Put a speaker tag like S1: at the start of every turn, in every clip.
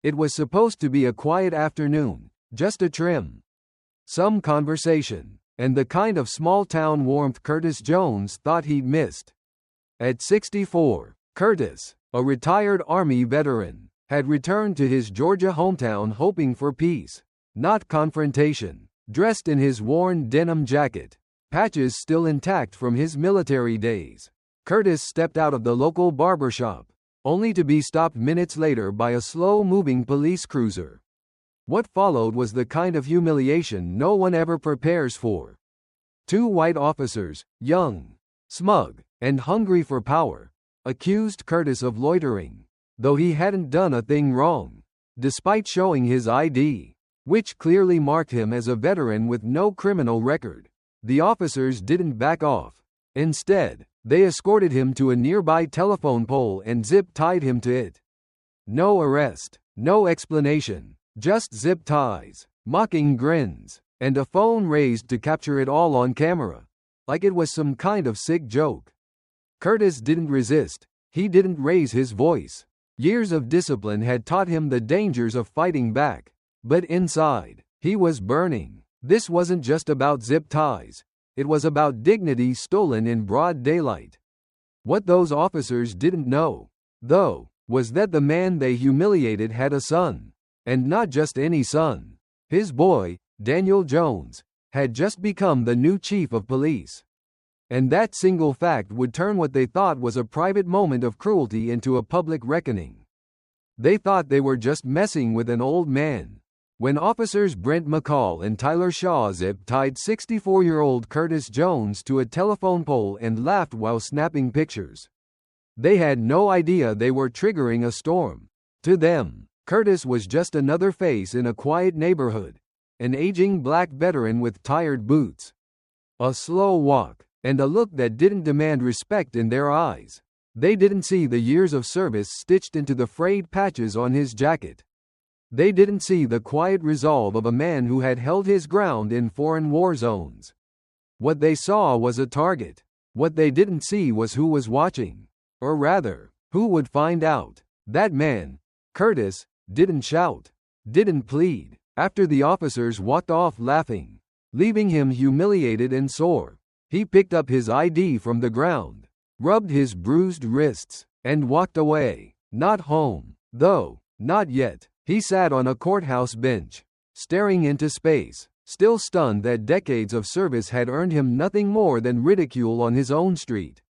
S1: It was supposed to be a quiet afternoon, just a trim. Some conversation, and the kind of small-town warmth Curtis Jones thought he'd missed. At 64, Curtis, a retired Army veteran, had returned to his Georgia hometown hoping for peace, not confrontation. Dressed in his worn denim jacket, patches still intact from his military days, Curtis stepped out of the local barbershop, only to be stopped minutes later by a slow-moving police cruiser. What followed was the kind of humiliation no one ever prepares for. Two white officers, young, smug, and hungry for power, accused Curtis of loitering, though he hadn't done a thing wrong, despite showing his ID, which clearly marked him as a veteran with no criminal record. The officers didn't back off. Instead, they escorted him to a nearby telephone pole and zip-tied him to it. No arrest, no explanation, just zip ties, mocking grins, and a phone raised to capture it all on camera, like it was some kind of sick joke. Curtis didn't resist. He didn't raise his voice. Years of discipline had taught him the dangers of fighting back. But inside, he was burning. This wasn't just about zip ties. It was about dignity stolen in broad daylight. What those officers didn't know, though, was that the man they humiliated had a son. And not just any son. His boy, Daniel Jones, had just become the new chief of police. And that single fact would turn what they thought was a private moment of cruelty into a public reckoning. They thought they were just messing with an old man. When officers Brent McCall and Tyler Shaw zip-tied 64-year-old Curtis Jones to a telephone pole and laughed while snapping pictures, they had no idea they were triggering a storm. To them, Curtis was just another face in a quiet neighborhood, an aging black veteran with tired boots, a slow walk, and a look that didn't demand respect in their eyes. They didn't see the years of service stitched into the frayed patches on his jacket. They didn't see the quiet resolve of a man who had held his ground in foreign war zones. What they saw was a target. What they didn't see was who was watching. Or rather, who would find out. That man, Curtis, didn't shout, didn't plead, after the officers walked off laughing, leaving him humiliated and sore. He picked up his ID from the ground, rubbed his bruised wrists, and walked away. Not home, though, not yet. He sat on a courthouse bench, staring into space, still stunned that decades of service had earned him nothing more than ridicule on his own street.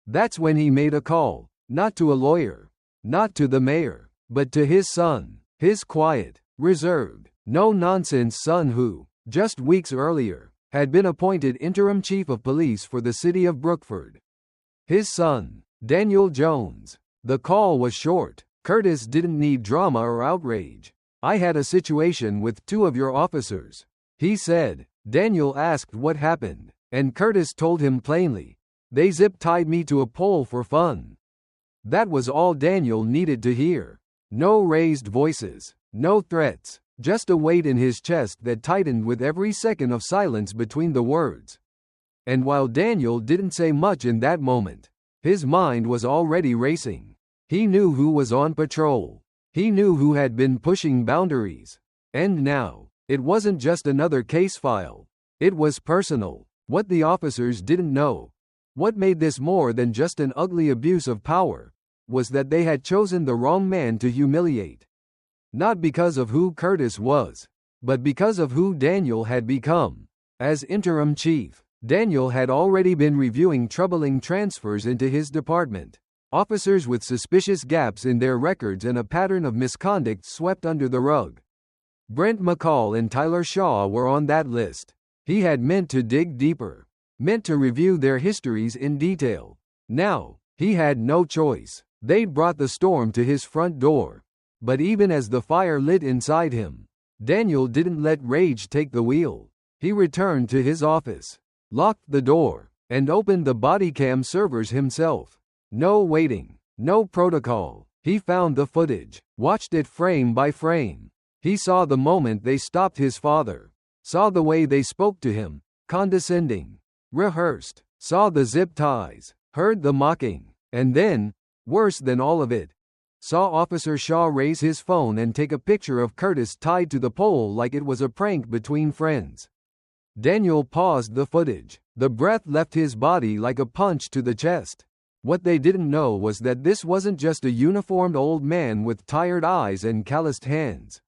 S1: That's when he made a call, not to a lawyer, not to the mayor, but to his son, his quiet, reserved, no-nonsense son who, just weeks earlier, had been appointed interim chief of police for the city of Brookford. His son, Daniel Jones. The call was short. Curtis didn't need drama or outrage. "I had a situation with two of your officers," he said. Daniel asked what happened, and Curtis told him plainly, "They zip-tied me to a pole for fun." That was all Daniel needed to hear. No raised voices, no threats, just a weight in his chest that tightened with every second of silence between the words. And while Daniel didn't say much in that moment, his mind was already racing. He knew who was on patrol. He knew who had been pushing boundaries. And now, it wasn't just another case file. It was personal. What the officers didn't know, what made this more than just an ugly abuse of power, was that they had chosen the wrong man to humiliate. Not because of who Curtis was, but because of who Daniel had become. As interim chief, Daniel had already been reviewing troubling transfers into his department. Officers with suspicious gaps in their records and a pattern of misconduct swept under the rug. Brent McCall and Tyler Shaw were on that list. He had meant to dig deeper, meant to review their histories in detail. Now, he had no choice. They'd brought the storm to his front door. But even as the fire lit inside him, Daniel didn't let rage take the wheel. He returned to his office, locked the door, and opened the body cam servers himself. No waiting, no protocol. He found the footage, watched it frame by frame. He saw the moment they stopped his father, saw the way they spoke to him, condescending, rehearsed, saw the zip ties, heard the mocking, and then, worse than all of it, saw Officer Shaw raise his phone and take a picture of Curtis tied to the pole like it was a prank between friends. Daniel paused the footage. The breath left his body like a punch to the chest. What they didn't know was that this wasn't just a uniformed old man with tired eyes and calloused hands.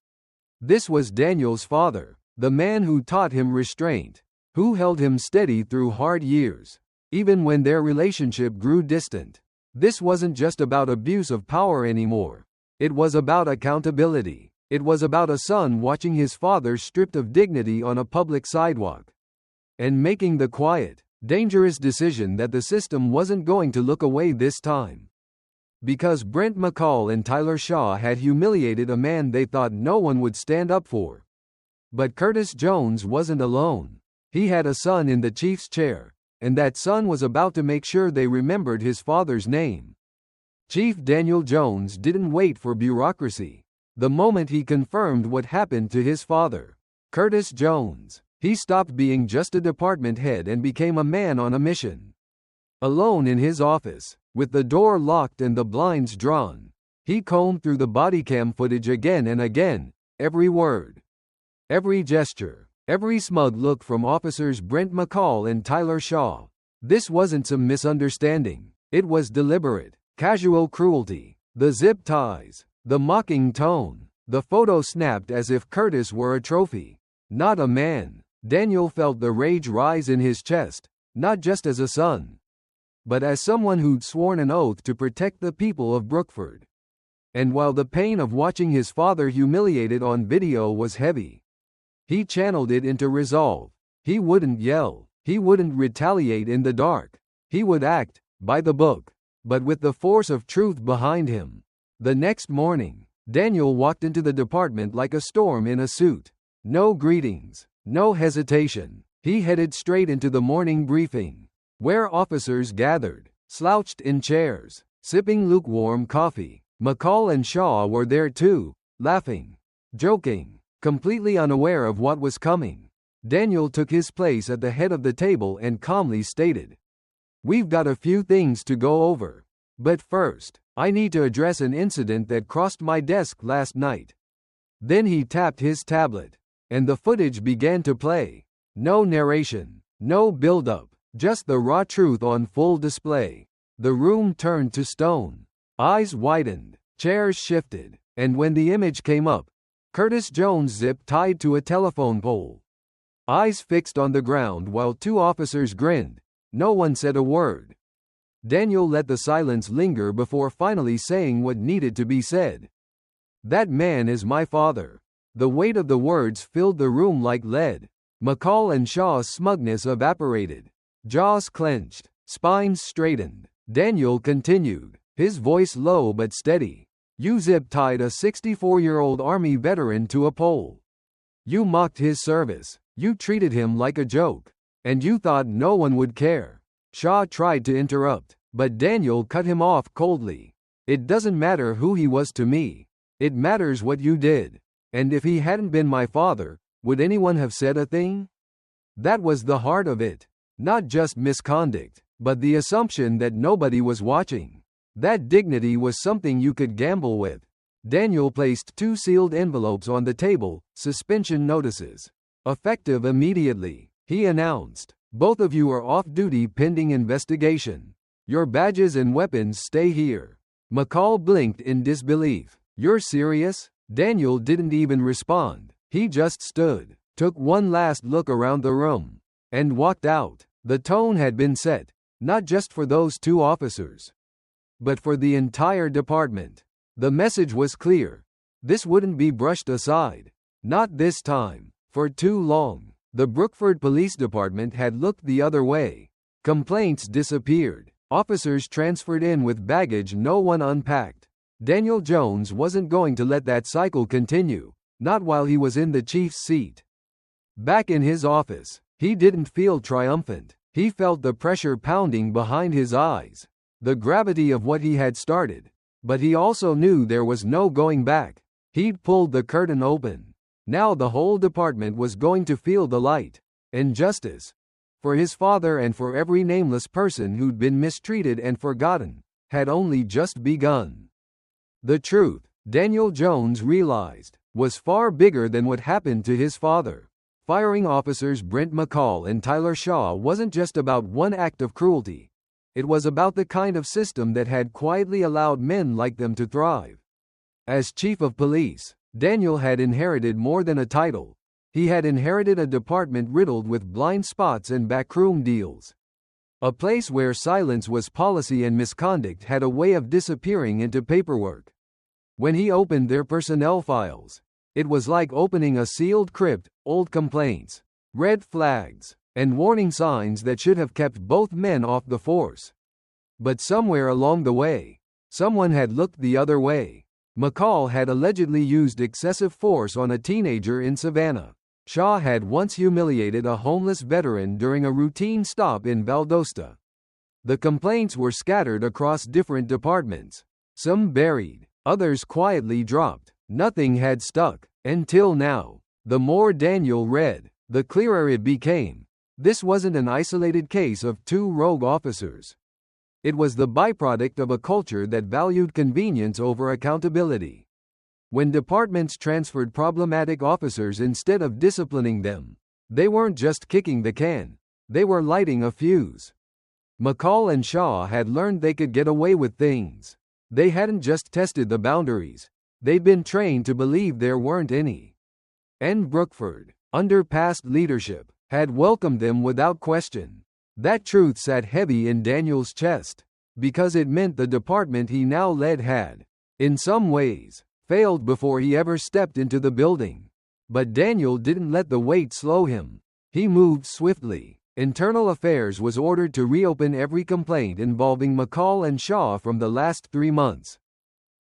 S1: This was Daniel's father, the man who taught him restraint, who held him steady through hard years, even when their relationship grew distant. This wasn't just about abuse of power anymore. It was about accountability. It was about a son watching his father stripped of dignity on a public sidewalk, and making the quiet, dangerous decision that the system wasn't going to look away this time. Because Brent McCall and Tyler Shaw had humiliated a man they thought no one would stand up for. But Curtis Jones wasn't alone. He had a son in the chief's chair, and that son was about to make sure they remembered his father's name. Chief Daniel Jones didn't wait for bureaucracy. The moment he confirmed what happened to his father, Curtis Jones, he stopped being just a department head and became a man on a mission. Alone in his office, with the door locked and the blinds drawn, he combed through the bodycam footage again and again, every word, every gesture, every smug look from officers Brent McCall and Tyler Shaw. This wasn't some misunderstanding. It was deliberate, casual cruelty. The zip ties, the mocking tone, the photo snapped as if Curtis were a trophy, not a man. Daniel felt the rage rise in his chest, not just as a son, but as someone who'd sworn an oath to protect the people of Brookford. And while the pain of watching his father humiliated on video was heavy, he channeled it into resolve. He wouldn't yell. He wouldn't retaliate in the dark. He would act, by the book, but with the force of truth behind him. The next morning, Daniel walked into the department like a storm in a suit. No greetings, no hesitation. He headed straight into the morning briefing, where officers gathered, slouched in chairs, sipping lukewarm coffee. McCall and Shaw were there too, laughing, joking, completely unaware of what was coming. Daniel took his place at the head of the table and calmly stated, "We've got a few things to go over. But first, I need to address an incident that crossed my desk last night." Then he tapped his tablet, and the footage began to play. No narration, no build-up, just the raw truth on full display. The room turned to stone. Eyes widened, chairs shifted, and when the image came up, Curtis Jones zip tied to a telephone pole. Eyes fixed on the ground while two officers grinned. No one said a word. Daniel let the silence linger before finally saying what needed to be said. "That man is my father." The weight of the words filled the room like lead. McCall and Shaw's smugness evaporated. Jaws clenched, spines straightened. Daniel continued, his voice low but steady. "You zip-tied a 64-year-old Army veteran to a pole. You mocked his service. You treated him like a joke. And you thought no one would care." Shaw tried to interrupt, but Daniel cut him off coldly. "It doesn't matter who he was to me. It matters what you did. And if he hadn't been my father, would anyone have said a thing?" That was the heart of it. Not just misconduct, but the assumption that nobody was watching. That dignity was something you could gamble with. Daniel placed 2 sealed envelopes on the table, suspension notices. "Effective immediately," he announced. "Both of you are off duty pending investigation. Your badges and weapons stay here." McCall blinked in disbelief. "You're serious?" Daniel didn't even respond. He just stood, took one last look around the room, and walked out. The tone had been set, not just for those 2 officers, but for the entire department. The message was clear. This wouldn't be brushed aside. Not this time. For too long, the Brookford Police Department had looked the other way. Complaints disappeared. Officers transferred in with baggage no one unpacked. Daniel Jones wasn't going to let that cycle continue, not while he was in the chief's seat. Back in his office, he didn't feel triumphant. He felt the pressure pounding behind his eyes, the gravity of what he had started. But he also knew there was no going back. He'd pulled the curtain open. Now the whole department was going to feel the light. And justice, for his father and for every nameless person who'd been mistreated and forgotten, had only just begun. The truth, Daniel Jones realized, was far bigger than what happened to his father. Firing officers Brent McCall and Tyler Shaw wasn't just about one act of cruelty. It was about the kind of system that had quietly allowed men like them to thrive. As chief of police, Daniel had inherited more than a title. He had inherited a department riddled with blind spots and backroom deals. A place where silence was policy and misconduct had a way of disappearing into paperwork. When he opened their personnel files, it was like opening a sealed crypt: old complaints, red flags, and warning signs that should have kept both men off the force. But somewhere along the way, someone had looked the other way. McCall had allegedly used excessive force on a teenager in Savannah. Shaw had once humiliated a homeless veteran during a routine stop in Valdosta. The complaints were scattered across different departments. Some buried, others quietly dropped. Nothing had stuck, until now. The more Daniel read, the clearer it became. This wasn't an isolated case of two rogue officers. It was the byproduct of a culture that valued convenience over accountability. When departments transferred problematic officers instead of disciplining them, they weren't just kicking the can, they were lighting a fuse. McCall and Shaw had learned they could get away with things. They hadn't just tested the boundaries, they'd been trained to believe there weren't any. And Brookford, under past leadership, had welcomed them without question. That truth sat heavy in Daniel's chest, because it meant the department he now led had, in some ways, failed before he ever stepped into the building. But Daniel didn't let the weight slow him. He moved swiftly. Internal Affairs was ordered to reopen every complaint involving McCall and Shaw from the last 3 months.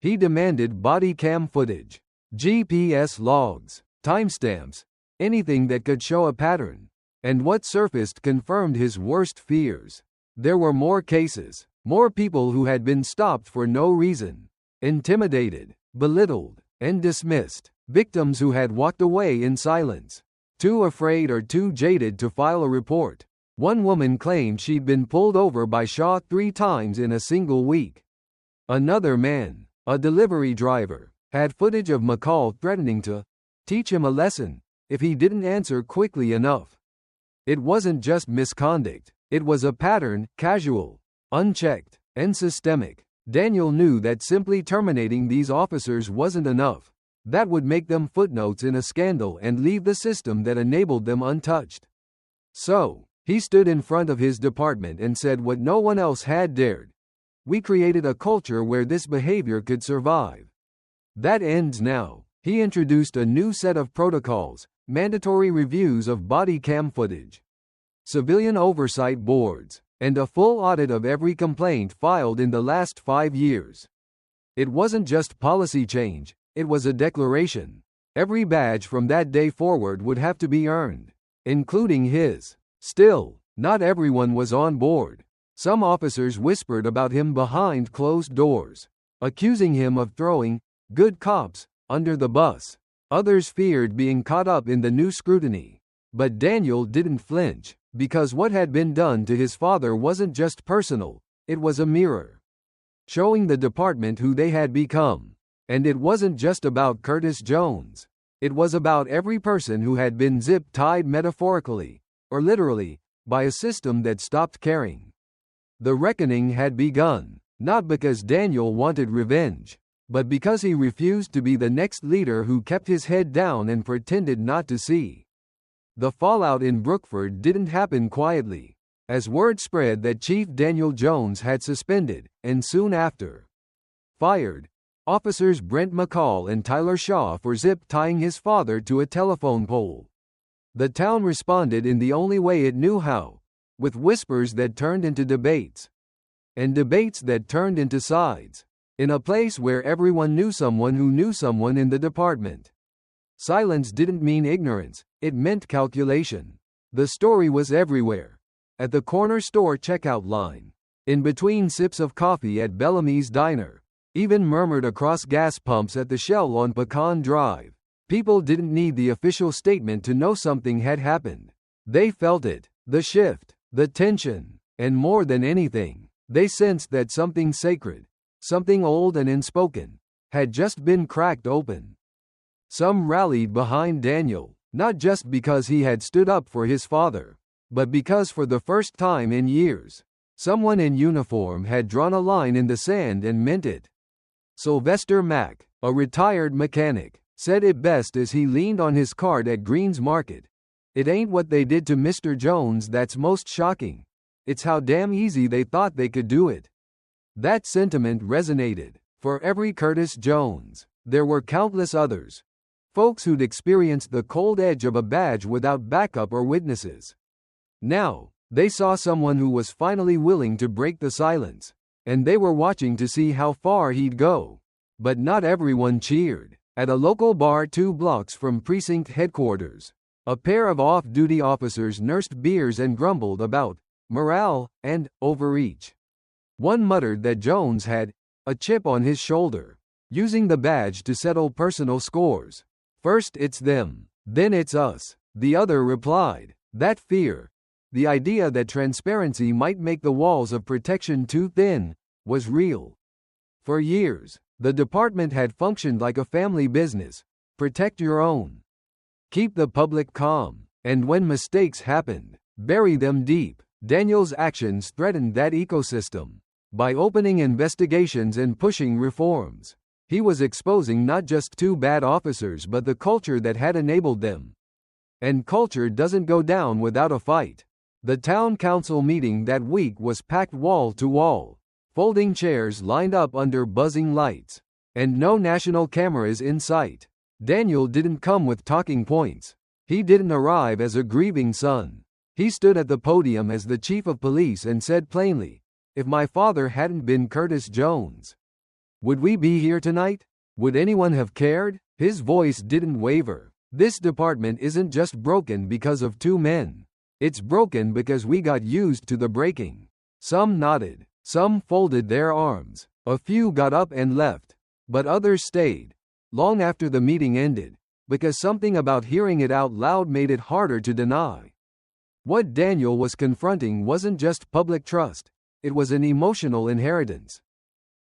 S1: He demanded body cam footage, GPS logs, timestamps, anything that could show a pattern. And what surfaced confirmed his worst fears. There were more cases, more people who had been stopped for no reason, intimidated, belittled, and dismissed, victims who had walked away in silence, too afraid or too jaded to file a report. One woman claimed she'd been pulled over by Shaw 3 times in a single week. Another man, a delivery driver, had footage of McCall threatening to teach him a lesson if he didn't answer quickly enough. It wasn't just misconduct, it was a pattern, casual, unchecked, and systemic. Daniel knew that simply terminating these officers wasn't enough. That would make them footnotes in a scandal and leave the system that enabled them untouched. So, he stood in front of his department and said what no one else had dared. We created a culture where this behavior could survive. That ends now. He introduced a new set of protocols, mandatory reviews of body cam footage, civilian oversight boards, and a full audit of every complaint filed in the last 5 years. It wasn't just policy change, it was a declaration. Every badge from that day forward would have to be earned, including his. Still, not everyone was on board. Some officers whispered about him behind closed doors, accusing him of throwing good cops under the bus. Others feared being caught up in the new scrutiny. But Daniel didn't flinch, because what had been done to his father wasn't just personal, it was a mirror, showing the department who they had become. And it wasn't just about Curtis Jones. It was about every person who had been zip-tied metaphorically, or literally, by a system that stopped caring. The reckoning had begun, not because Daniel wanted revenge, but because he refused to be the next leader who kept his head down and pretended not to see. The fallout in Brookford didn't happen quietly. As word spread that Chief Daniel Jones had suspended, and soon after, fired, officers Brent McCall and Tyler Shaw for zip-tying his father to a telephone pole, the town responded in the only way it knew how, with whispers that turned into debates, and debates that turned into sides, in a place where everyone knew someone who knew someone in the department. Silence didn't mean ignorance, it meant calculation. The story was everywhere. At the corner store checkout line, in between sips of coffee at Bellamy's Diner, even murmured across gas pumps at the Shell on Pecan Drive. People didn't need the official statement to know something had happened. They felt it, the shift, the tension, and more than anything, they sensed that something sacred, something old and unspoken, had just been cracked open. Some rallied behind Daniel, not just because he had stood up for his father, but because for the first time in years, someone in uniform had drawn a line in the sand and meant it. Sylvester Mack, a retired mechanic, said it best as he leaned on his cart at Green's Market. "It ain't what they did to Mr. Jones that's most shocking. It's how damn easy they thought they could do it." That sentiment resonated. For every Curtis Jones, there were countless others. Folks who'd experienced the cold edge of a badge without backup or witnesses. Now, they saw someone who was finally willing to break the silence, and they were watching to see how far he'd go. But not everyone cheered. At a local bar 2 blocks from precinct headquarters, a pair of off-duty officers nursed beers and grumbled about morale and overreach. One muttered that Jones had a chip on his shoulder, using the badge to settle personal scores. "First it's them, then it's us," the other replied. That fear, the idea that transparency might make the walls of protection too thin, was real. For years, the department had functioned like a family business. Protect your own. Keep the public calm. And when mistakes happened, bury them deep. Daniel's actions threatened that ecosystem. By opening investigations and pushing reforms, he was exposing not just 2 bad officers but the culture that had enabled them. And culture doesn't go down without a fight. The town council meeting that week was packed wall to wall. Folding chairs lined up under buzzing lights, and no national cameras in sight. Daniel didn't come with talking points. He didn't arrive as a grieving son. He stood at the podium as the chief of police and said plainly, "If my father hadn't been Curtis Jones, would we be here tonight? Would anyone have cared?" His voice didn't waver. "This department isn't just broken because of 2 men. It's broken because we got used to the breaking." Some nodded. Some folded their arms. A few got up and left. But others stayed, long after the meeting ended, because something about hearing it out loud made it harder to deny. What Daniel was confronting wasn't just public trust, it was an emotional inheritance.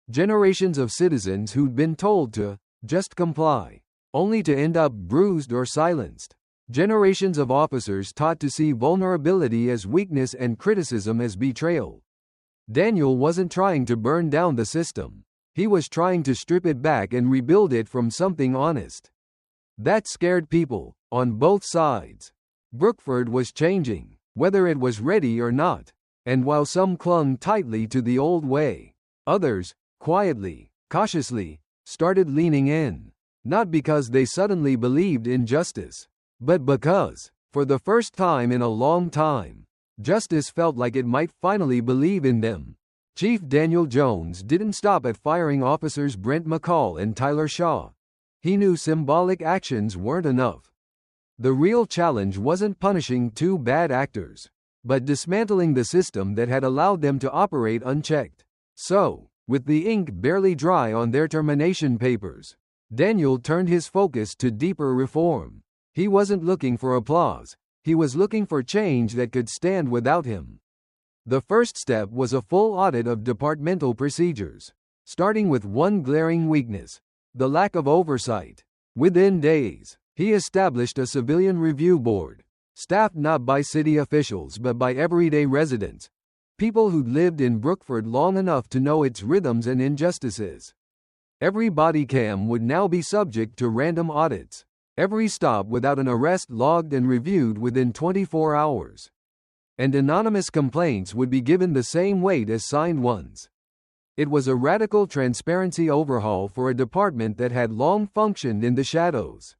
S1: Generations of citizens who'd been told to just comply, only to end up bruised or silenced. Generations of officers taught to see vulnerability as weakness and criticism as betrayal. Daniel wasn't trying to burn down the system. He was trying to strip it back and rebuild it from something honest. That scared people, on both sides. Brookford was changing, whether it was ready or not. And while some clung tightly to the old way, others, quietly, cautiously, started leaning in. Not because they suddenly believed in justice, but because, for the first time in a long time, justice felt like it might finally believe in them. Chief Daniel Jones didn't stop at firing officers Brent McCall and Tyler Shaw. He knew symbolic actions weren't enough. The real challenge wasn't punishing 2 bad actors, but dismantling the system that had allowed them to operate unchecked. So, with the ink barely dry on their termination papers, Daniel turned his focus to deeper reform. He wasn't looking for applause. He was looking for change that could stand without him. The first step was a full audit of departmental procedures, starting with one glaring weakness: the lack of oversight. Within days, he established a civilian review board, staffed not by city officials but by everyday residents, people who'd lived in Brookford long enough to know its rhythms and injustices. Every body cam would now be subject to random audits. Every stop without an arrest logged and reviewed within 24 hours. And anonymous complaints would be given the same weight as signed ones. It was a radical transparency overhaul for a department that had long functioned in the shadows.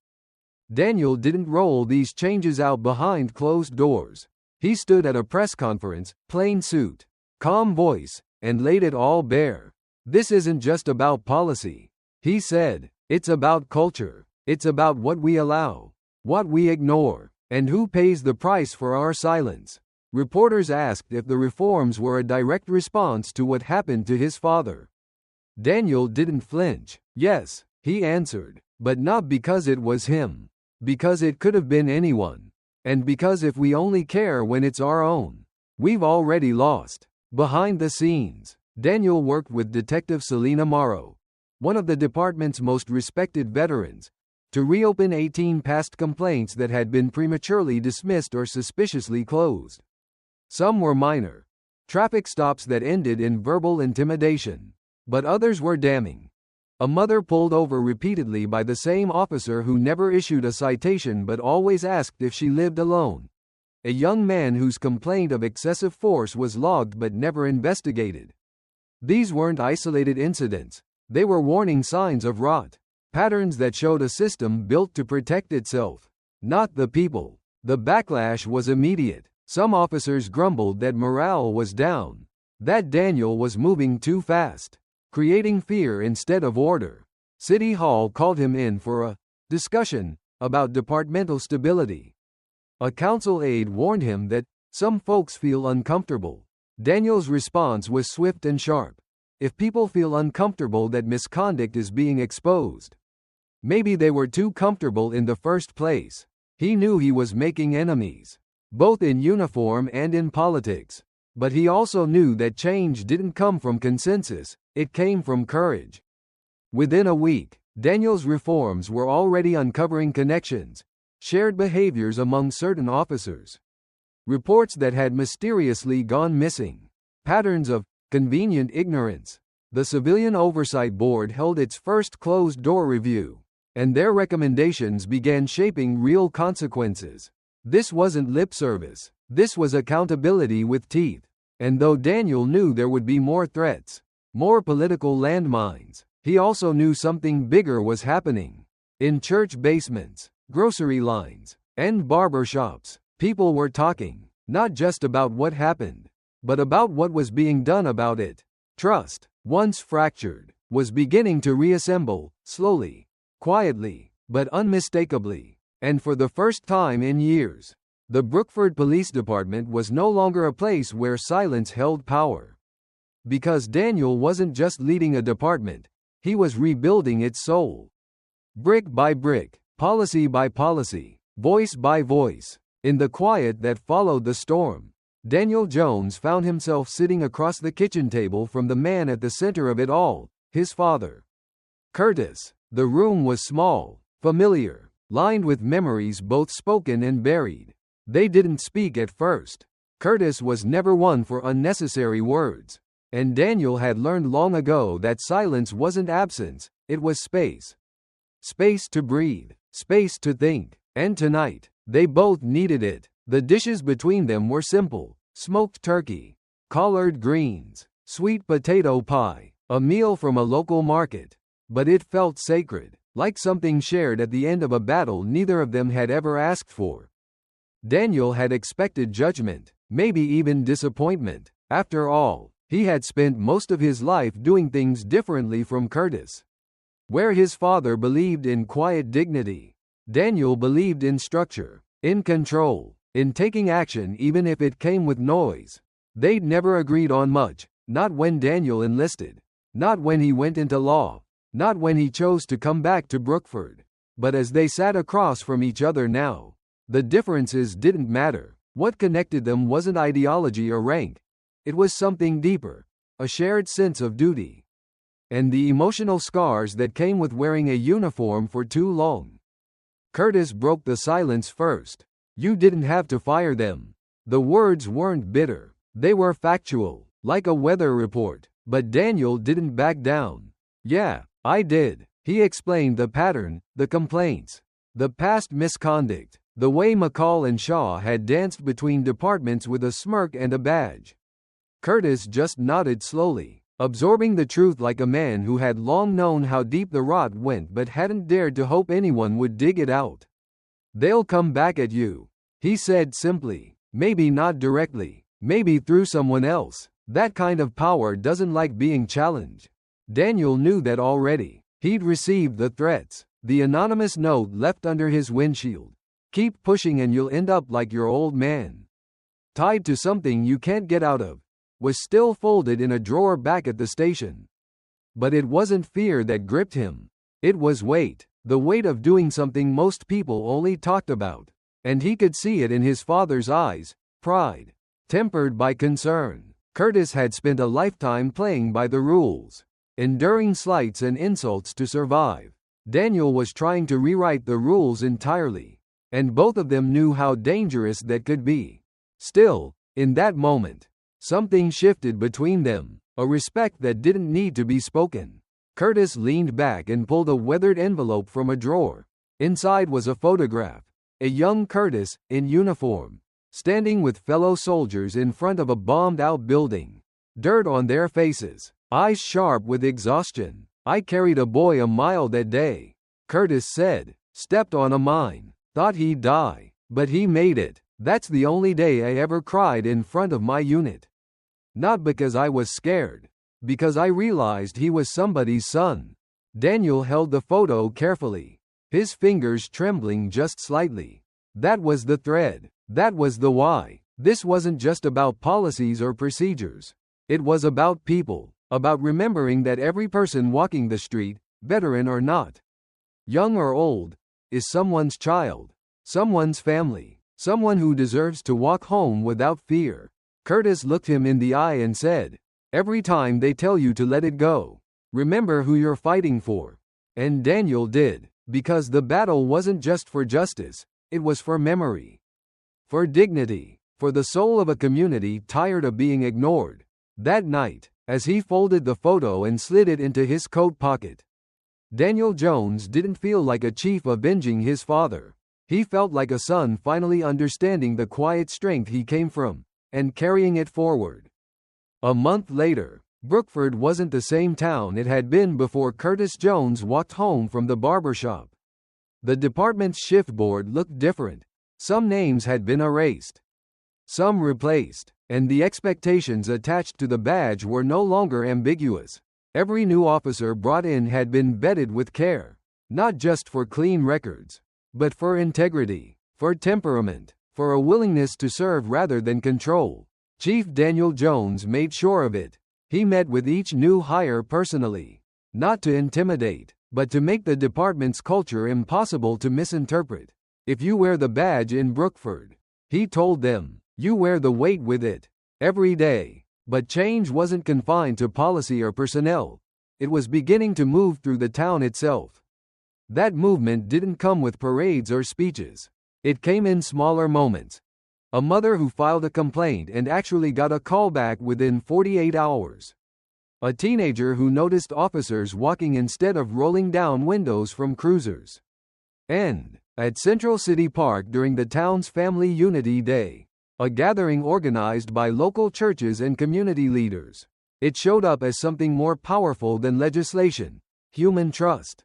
S1: Daniel didn't roll these changes out behind closed doors. He stood at a press conference, plain suit, calm voice, and laid it all bare. "This isn't just about policy," he said. "It's about culture. It's about what we allow, what we ignore, and who pays the price for our silence." Reporters asked if the reforms were a direct response to what happened to his father. Daniel didn't flinch. "Yes," he answered, "but not because it was him. Because it could have been anyone. And because if we only care when it's our own, we've already lost." Behind the scenes, Daniel worked with Detective Selena Morrow, one of the department's most respected veterans, to reopen 18 past complaints that had been prematurely dismissed or suspiciously closed. Some were minor traffic stops that ended in verbal intimidation, but others were damning. A mother pulled over repeatedly by the same officer who never issued a citation but always asked if she lived alone. A young man whose complaint of excessive force was logged but never investigated. These weren't isolated incidents, they were warning signs of rot, patterns that showed a system built to protect itself, not the people. The backlash was immediate. Some officers grumbled that morale was down, that Daniel was moving too fast, creating fear instead of order. City Hall called him in for a discussion about departmental stability. A council aide warned him that some folks feel uncomfortable. Daniel's response was swift and sharp. If people feel uncomfortable that misconduct is being exposed, maybe they were too comfortable in the first place. He knew he was making enemies, both in uniform and in politics. But he also knew that change didn't come from consensus, it came from courage. Within a week, Daniel's reforms were already uncovering connections, shared behaviors among certain officers, reports that had mysteriously gone missing, patterns of convenient ignorance. The Civilian Oversight Board held its first closed-door review, and their recommendations began shaping real consequences. This wasn't lip service, this was accountability with teeth. And though Daniel knew there would be more threats, more political landmines, he also knew something bigger was happening. In church basements, grocery lines, and barber shops, people were talking, not just about what happened, but about what was being done about it. Trust, once fractured, was beginning to reassemble, slowly, quietly, but unmistakably. And for the first time in years, the Brookford Police Department was no longer a place where silence held power. Because Daniel wasn't just leading a department, he was rebuilding its soul. Brick by brick, policy by policy, voice by voice. In the quiet that followed the storm, Daniel Jones found himself sitting across the kitchen table from the man at the center of it all, his father. Curtis. The room was small, familiar, lined with memories both spoken and buried. They didn't speak at first. Curtis was never one for unnecessary words. And Daniel had learned long ago that silence wasn't absence, it was space. Space to breathe, space to think. And tonight, they both needed it. The dishes between them were simple: smoked turkey, collard greens, sweet potato pie, a meal from a local market. But it felt sacred, like something shared at the end of a battle neither of them had ever asked for. Daniel had expected judgment, maybe even disappointment. After all, he had spent most of his life doing things differently from Curtis. Where his father believed in quiet dignity, Daniel believed in structure, in control, in taking action even if it came with noise. They'd never agreed on much, not when Daniel enlisted, not when he went into law, not when he chose to come back to Brookford. But as they sat across from each other now, the differences didn't matter. What connected them wasn't ideology or rank. It was something deeper, a shared sense of duty. And the emotional scars that came with wearing a uniform for too long. Curtis broke the silence first. You didn't have to fire them. The words weren't bitter. They were factual, like a weather report. But Daniel didn't back down. Yeah, I did. He explained the pattern, the complaints, the past misconduct. The way McCall and Shaw had danced between departments with a smirk and a badge. Curtis just nodded slowly, absorbing the truth like a man who had long known how deep the rot went but hadn't dared to hope anyone would dig it out. They'll come back at you, he said simply. Maybe not directly, maybe through someone else. That kind of power doesn't like being challenged. Daniel knew that already. He'd received the threats, the anonymous note left under his windshield. Keep pushing and you'll end up like your old man. Tied to something you can't get out of. Was still folded in a drawer back at the station. But it wasn't fear that gripped him. It was weight. The weight of doing something most people only talked about. And he could see it in his father's eyes, pride, tempered by concern. Curtis had spent a lifetime playing by the rules. enduring slights and insults to survive. Daniel was trying to rewrite the rules entirely, and both of them knew how dangerous that could be. Still, in that moment, something shifted between them, a respect that didn't need to be spoken. Curtis leaned back and pulled a weathered envelope from a drawer. Inside was a photograph. A young Curtis, in uniform, standing with fellow soldiers in front of a bombed-out building. Dirt on their faces, eyes sharp with exhaustion. "I carried a boy a mile that day," Curtis said. "Stepped on a mine. Thought he'd die. But he made it. That's the only day I ever cried in front of my unit. Not because I was scared. Because I realized he was somebody's son." Daniel held the photo carefully, his fingers trembling just slightly. That was the thread. That was the why. This wasn't just about policies or procedures. It was about people, about remembering that every person walking the street, veteran or not, young or old, is someone's child, someone's family, someone who deserves to walk home without fear. Curtis looked him in the eye and said, "Every time they tell you to let it go, remember who you're fighting for." And Daniel did, because the battle wasn't just for justice, it was for memory, for dignity, for the soul of a community tired of being ignored. That night, as he folded the photo and slid it into his coat pocket, Daniel Jones didn't feel like a chief avenging his father. He felt like a son finally understanding the quiet strength he came from, and carrying it forward. A month later, Brookford wasn't the same town it had been before Curtis Jones walked home from the barbershop. The department's shift board looked different. Some names had been erased, some replaced, and the expectations attached to the badge were no longer ambiguous. Every new officer brought in had been vetted with care, not just for clean records, but for integrity, for temperament, for a willingness to serve rather than control. Chief Daniel Jones made sure of it. He met with each new hire personally, not to intimidate, but to make the department's culture impossible to misinterpret. "If you wear the badge in Brookford," he told them, "you wear the weight with it, every day." But change wasn't confined to policy or personnel. It was beginning to move through the town itself. That movement didn't come with parades or speeches. It came in smaller moments. A mother who filed a complaint and actually got a call back within 48 hours. A teenager who noticed officers walking instead of rolling down windows from cruisers. And, at Central City Park during the town's Family Unity Day, a gathering organized by local churches and community leaders, it showed up as something more powerful than legislation: human trust.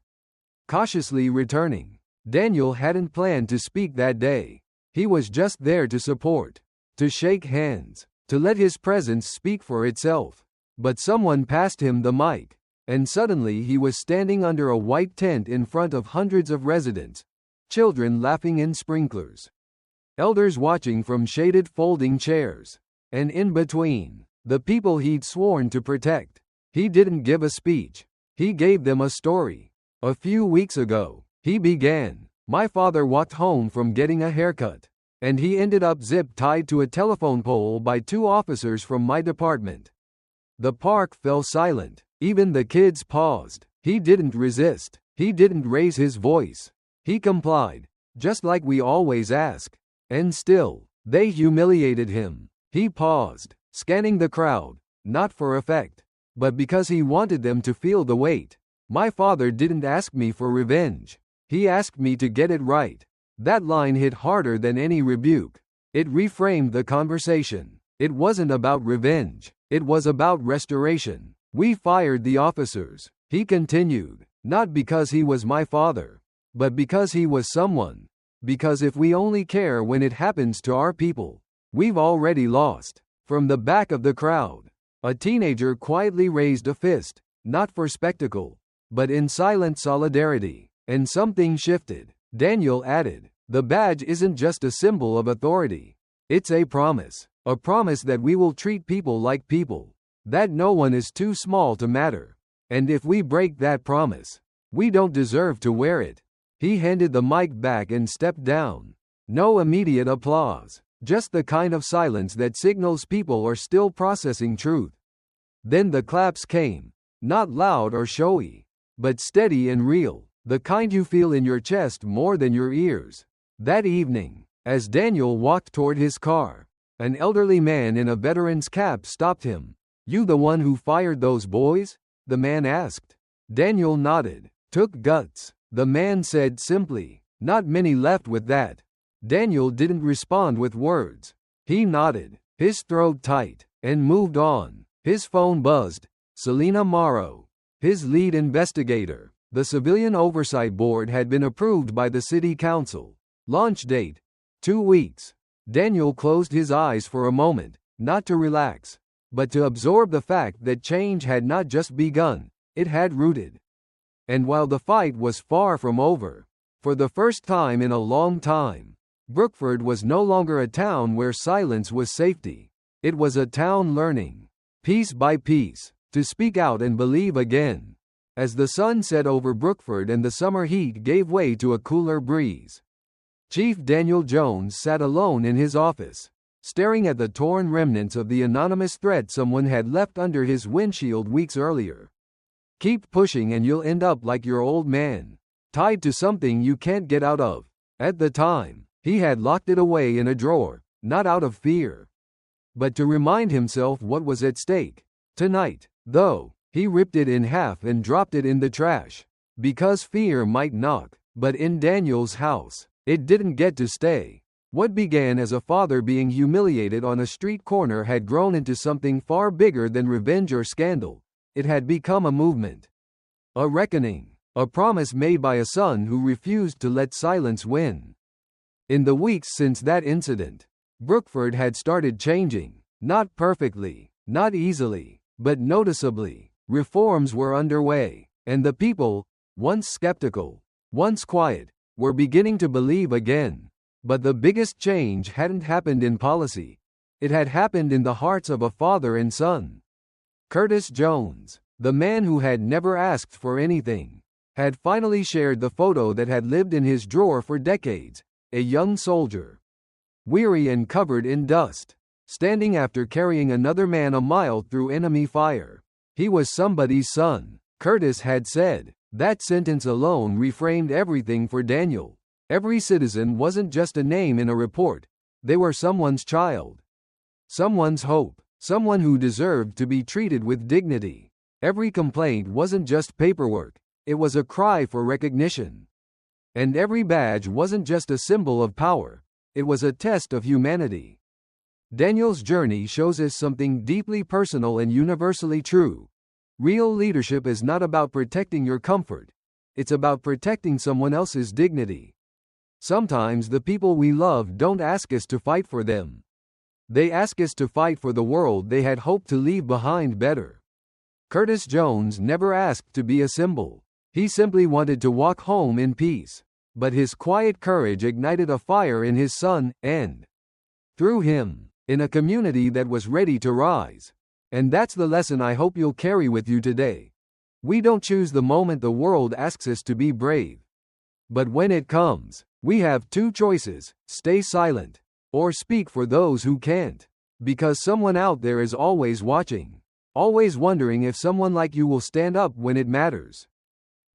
S1: Cautiously returning, Daniel hadn't planned to speak that day. He was just there to support, to shake hands, to let his presence speak for itself. But someone passed him the mic, and suddenly he was standing under a white tent in front of hundreds of residents, children laughing in sprinklers, elders watching from shaded folding chairs, and in between, the people he'd sworn to protect. He didn't give a speech. He gave them a story. "A few weeks ago," he began, "my father walked home from getting a haircut, and he ended up zip-tied to a telephone pole by 2 officers from my department." The park fell silent. Even the kids paused. He didn't resist. He didn't raise his voice. He complied, just like we always ask. And still, they humiliated him. He paused, scanning the crowd, not for effect, but because he wanted them to feel the weight. "My father didn't ask me for revenge. He asked me to get it right." That line hit harder than any rebuke. It reframed the conversation. It wasn't about revenge. It was about restoration. "We fired the officers," he continued, "not because he was my father, but because he was someone. Because if we only care when it happens to our people, we've already lost." From the back of the crowd, a teenager quietly raised a fist, not for spectacle, but in silent solidarity. And something shifted. Daniel added, "The badge isn't just a symbol of authority. It's a promise that we will treat people like people, that no one is too small to matter. And if we break that promise, we don't deserve to wear it." He handed the mic back and stepped down. No immediate applause, just the kind of silence that signals people are still processing truth. Then the claps came. Not loud or showy, but steady and real, the kind you feel in your chest more than your ears. That evening, as Daniel walked toward his car, an elderly man in a veteran's cap stopped him. "You the one who fired those boys?" the man asked. Daniel nodded. "Took guts," the man said simply. "Not many left with that." Daniel didn't respond with words. He nodded, his throat tight, and moved on. His phone buzzed. Selena Morrow, his lead investigator. The Civilian Oversight Board had been approved by the City Council. Launch date: 2 weeks. Daniel closed his eyes for a moment, not to relax, but to absorb the fact that change had not just begun, it had rooted. And while the fight was far from over, for the first time in a long time, Brookford was no longer a town where silence was safety. It was a town learning, piece by piece, to speak out and believe again. As the sun set over Brookford and the summer heat gave way to a cooler breeze, Chief Daniel Jones sat alone in his office, staring at the torn remnants of the anonymous threat someone had left under his windshield weeks earlier. "Keep pushing and you'll end up like your old man, tied to something you can't get out of." At the time, he had locked it away in a drawer, not out of fear, but to remind himself what was at stake. Tonight, though, he ripped it in half and dropped it in the trash, because fear might knock, but in Daniel's house, it didn't get to stay. What began as a father being humiliated on a street corner had grown into something far bigger than revenge or scandal. It had become a movement, a reckoning, a promise made by a son who refused to let silence win. In the weeks since that incident, Brookford had started changing, not perfectly, not easily, but noticeably. Reforms were underway, and the people, once skeptical, once quiet, were beginning to believe again. But the biggest change hadn't happened in policy. It had happened in the hearts of a father and son. Curtis Jones, the man who had never asked for anything, had finally shared the photo that had lived in his drawer for decades, a young soldier, weary and covered in dust, standing after carrying another man a mile through enemy fire. He was somebody's son, Curtis had said. That sentence alone reframed everything for Daniel. Every citizen wasn't just a name in a report. They were someone's child, someone's hope, someone who deserved to be treated with dignity. Every complaint wasn't just paperwork, it was a cry for recognition. And every badge wasn't just a symbol of power, it was a test of humanity. Daniel's journey shows us something deeply personal and universally true. Real leadership is not about protecting your comfort, it's about protecting someone else's dignity. Sometimes the people we love don't ask us to fight for them. They ask us to fight for the world they had hoped to leave behind better. Curtis Jones never asked to be a symbol. He simply wanted to walk home in peace. But his quiet courage ignited a fire in his son, and through him, in a community that was ready to rise. And that's the lesson I hope you'll carry with you today. We don't choose the moment the world asks us to be brave. But when it comes, we have two choices: stay silent, or speak for those who can't. Because someone out there is always watching, always wondering if someone like you will stand up when it matters.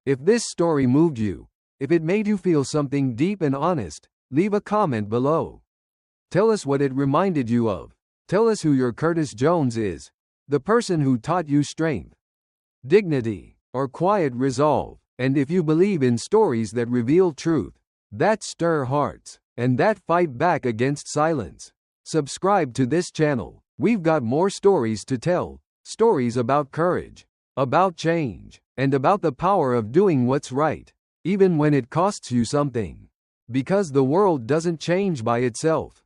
S1: If this story moved you, if it made you feel something deep and honest, leave a comment below. Tell us what it reminded you of. Tell us who your Curtis Jones is. The person who taught you strength, dignity, or quiet resolve. And if you believe in stories that reveal truth, that stir hearts, and that fight back against silence, subscribe to this channel. We've got more stories to tell. Stories about courage, about change, and about the power of doing what's right, even when it costs you something. Because the world doesn't change by itself.